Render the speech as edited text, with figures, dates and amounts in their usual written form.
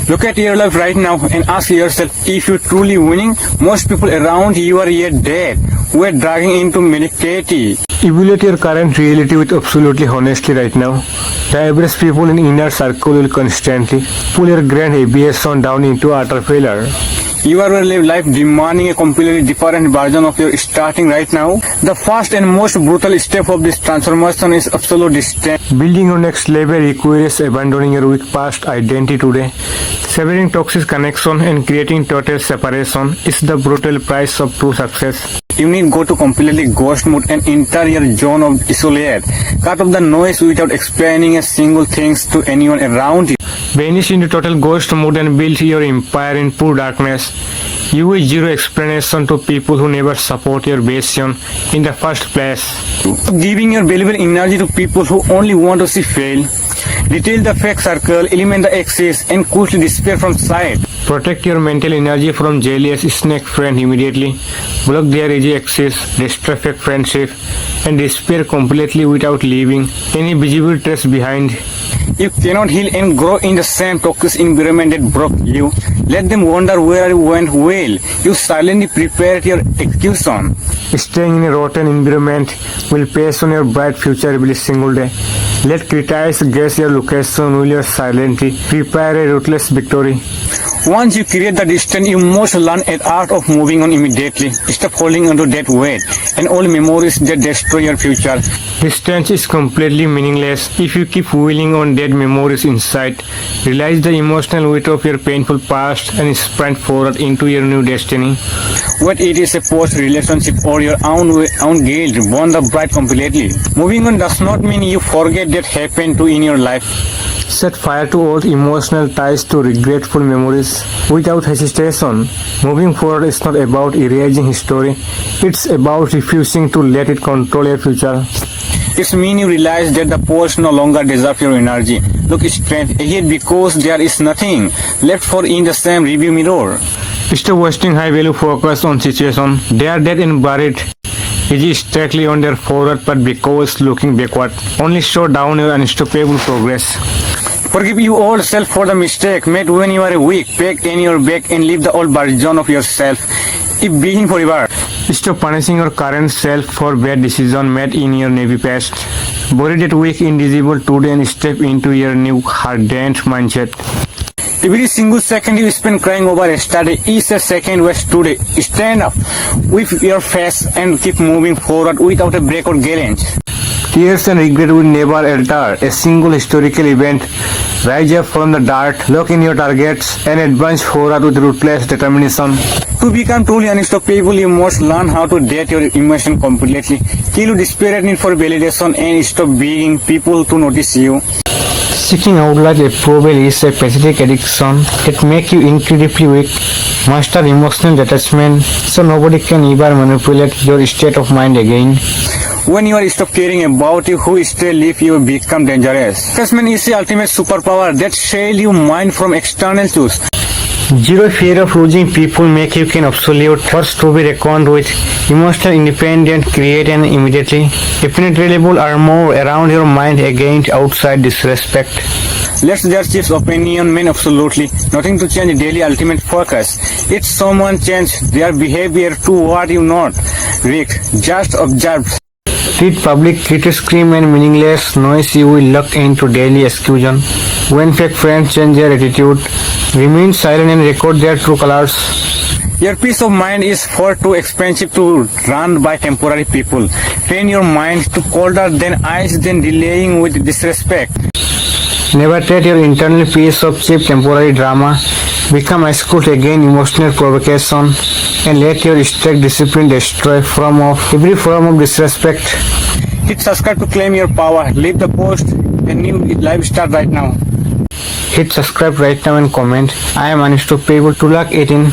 Look at your life right now and ask yourself if you're truly winning. Most people around you are yet dead. We're dragging into mediocrity. Evaluate your current reality with absolutely honesty right now. The average people in inner circle will constantly pull your grand aviation down into utter failure. You are a life demanding a completely different version of your starting right now. The first and most brutal step of this transformation is absolute distance. Building your next level requires abandoning your weak past identity today. Severing toxic connection and creating total separation is the brutal price of true success. You need go to completely ghost mode and enter your zone of isolate. Cut off the noise without explaining a single thing to anyone around you. Vanish into total ghost mode and build your empire in pure darkness. You will zero explanation to people who never support your vision in the first place. Giving your valuable energy to people who only want to see fail. Detail the fake circle, eliminate the excess, and quickly disappear from sight. Protect your mental energy from jealous snake friend immediately. Block their easy access, destroy fake friendship, and disappear completely without leaving any visible trace behind. You cannot heal and grow in the same toxic environment that broke you. Let them wonder where you went well. You silently prepared your execution. Staying in a rotten environment will pass on your bright future every single day. Let critics guess your location while you silently prepare a ruthless victory. Once you create the distance, you must learn an art of moving on immediately. Stop holding onto that weight and all memories that destroy your future. Distance is completely meaningless if you keep wheeling on dead memories inside. Realize the emotional weight of your painful past and sprint forward into your new destiny. Whether it is a post relationship or your own guilt, burn the bright completely. Moving on does not mean you forget that happened to in your life. Set fire to old emotional ties to regretful memories without hesitation. Moving forward is not about erasing history. It's about refusing to let it control your future. It means you realize that the past no longer deserve your energy. Look straight ahead because there is nothing left for in the same review mirror. Stop wasting high value focus on situation. They are dead and buried. Easy strictly on their forward but because looking backward only slow down your unstoppable progress. Forgive your old self for the mistake made when you were weak. Pack in your bag and leave the old version of yourself. If being forever. Stop punishing your current self for bad decision made in your navy past. Bury that weak invisible today and step into your new hardened mindset. Every single second you spend crying over yesterday is a second waste today. Stand up with your face and keep moving forward without a break or challenge. Tears and regret will never alter a single historical event. Rise up from the dirt, lock in your targets, and advance forward with ruthless determination. To become truly unstoppable, you must learn how to date your emotion completely. Kill your desperate need for validation and stop begging people to notice you. Seeking outright approval is a pathetic addiction. It makes you incredibly weak. Master emotional detachment so nobody can ever manipulate your state of mind again. When you are stop caring about you, who still live, you become dangerous. Attachment is the ultimate superpower that shield your mind from external cues. Zero fear of losing people make you an absolute force to be reckoned with. Emotional independent, create and immediately impenetrable armor around your mind against outside disrespect. Let's judge Chief's opinion mean absolutely nothing to change daily ultimate focus. It's someone change their behavior to what you not. Rick, just observe. Treat public scream and meaningless noise you will lock into daily execution. When fake friends change their attitude, remain silent and record their true colors. Your peace of mind is far too expensive to run by temporary people. Train your mind to colder than ice than delaying with disrespect. Never trade your internal peace of cheap temporary drama. Become schooled again emotional provocation and let your strict discipline destroy every form of disrespect. Hit subscribe to claim your power. Leave the post. A new live start right now. Hit subscribe right now and comment. I am unstoppable to luck 18.